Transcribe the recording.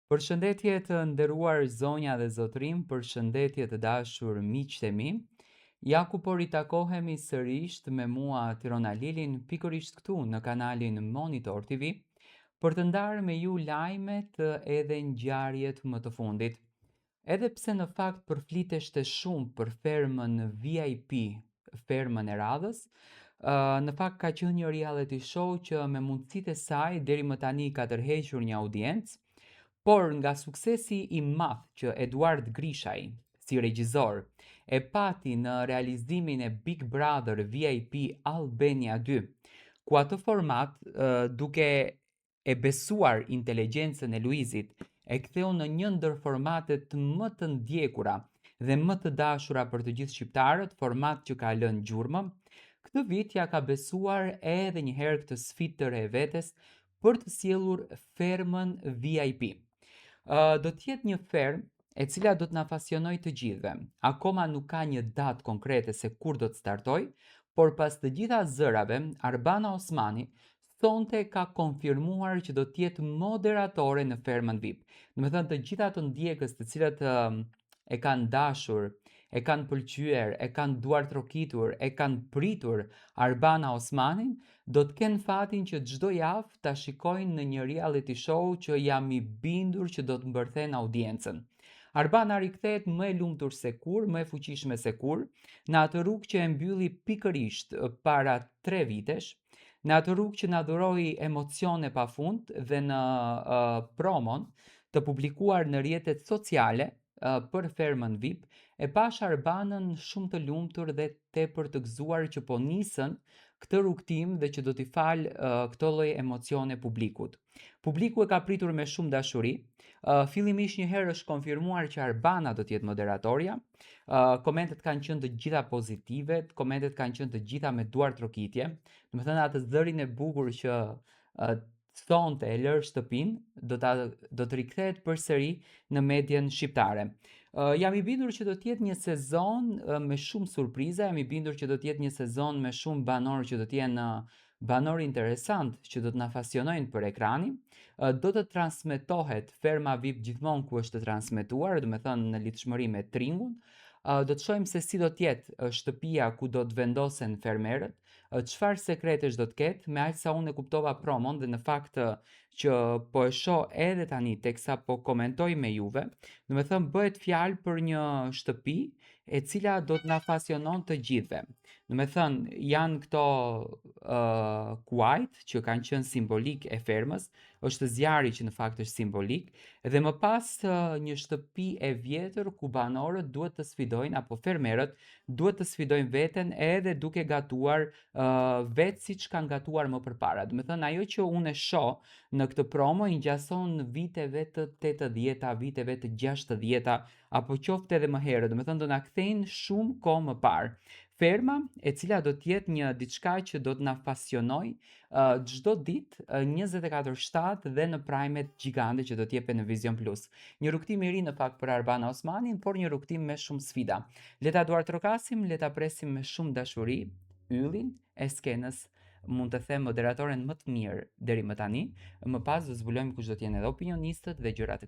Përshëndetje të nderuar zonja dhe zotrim, përshëndetje të dashur miqtë e mi. Ja ku po ritakohemi sërish me mua Tirona Lilin, pikërisht këtu në kanalin Monitor TV, për të ndarë me ju lajmet edhe ngjarjet më të fundit. Edhe pse në fakt përfliteshte shumë për fermën VIP, fermën e radhës, në fakt ka qenë një reality show që me mundësitë e saj deri më tani ka tërhequr një audiencë, por nga suksesi i madh që Eduard Grishaj, si regjisor, e pati në realizimin e Big Brother VIP Albania 2, ku atë format, duke e besuar inteligjencën e Luizit, e ktheu në një ndër formatet më të ndjekura dhe më të dashura për të gjithë shqiptarët, format që ka lënë gjurmë. Këtë vit ja ka besuar edhe një herë këtë sfidë të re vetes për të sjellur fermën VIP. Do të jetë një fermë e cila do të na pasionoj të gjithëve. Akoma nuk ka një datë konkrete se kur do të startoj, por pas të gjitha zërave, Arbana Osmani sonte ka konfirmuar që do të jetë moderatore në fermën VIP. Do të thënë të gjitha të ndjekës të cilët e kanë dashur, e kanë pëlqyer, e kanë duar trokitur, e kanë pritur Arbana Osmanin, do të kenë fatin që çdo javë ta shikojnë në një reality show që jam i bindur që do të mbërthen audiencën. Arbana rikthehet më e lumtur se kur, më e fuqishme se kur, në atë rrugë që e mbylli pikërisht para 3 vitesh, në atë rrugë që na dhuroi emocione pafund dhe në promon të publikuar në rrjetet sociale për fermën VIP, e pash Arbanën shumë të lumtur dhe tepër të gëzuar që po nisën këtë rrugtim dhe që do t'i falë këto lloj emocione publikut. Publiku e ka pritur me shumë dashuri. Fillimisht një herë është konfirmuar që Arbana do të jetë moderatorja. Komentet kanë qenë të gjitha pozitive, komentet kanë qenë të gjitha me duar trokitje. Do të thënë atë zërin e bukur që sonte e lër shtëpinë do të rikthehet përsëri në median shqiptare. Jam i bindur që do të jetë një sezon me shumë surpriza, jam i bindur që do të jetë një sezon me shumë banorë që do të jenë banor interesant që do të na pasionojnë për ekranin. Do të transmetohet Ferma VIP gjithmonë ku është të transmetuar, do të thënë në lidhshmëri me Tringun. Do të shohim se si do të jetë shtëpia ku do të vendosen fermerët, çfarë sekretesh do të ketë, me aq sa unë e kuptova promon dhe në fakt që po e shoh edhe tani teksa po komentoj me juve, do të thënë bëhet fjalë për një shtëpi e cila do të na pasionon të gjithëve. Do të thënë janë këto kuajt që kanë qenë simbolik e fermës, është zjarri që në fakt është simbolik, dhe më pas një shtëpi e vjetër ku banorët duhet të sfidojnë, apo fermerët duhet të sfidojnë veten edhe duke gatuar vetë siç kanë gatuar më përpara. Do të thënë ajo që unë e shoh në këtë promo i ngjason viteve të 80-ta, viteve të 60-ta, apo qoftë edhe më herët. Do të thënë do na kthejnë shumë kohë më parë. Ferma e cila do të jetë një diçka që do të na pasionoj çdo ditë 24/7 dhe në primet gjigande që do të jepen në Vision Plus. Një rrugtim i ri në fakt për Arbana Osmanin, por një rrugtim me shumë sfida. Le ta duartrokasim, le ta presim me shumë dashuri yllin e skenës, mund të them moderatoren më të mirë deri më tani. Më pas do zbulojmë kush do të jenë edhe opinionistët dhe gjëra të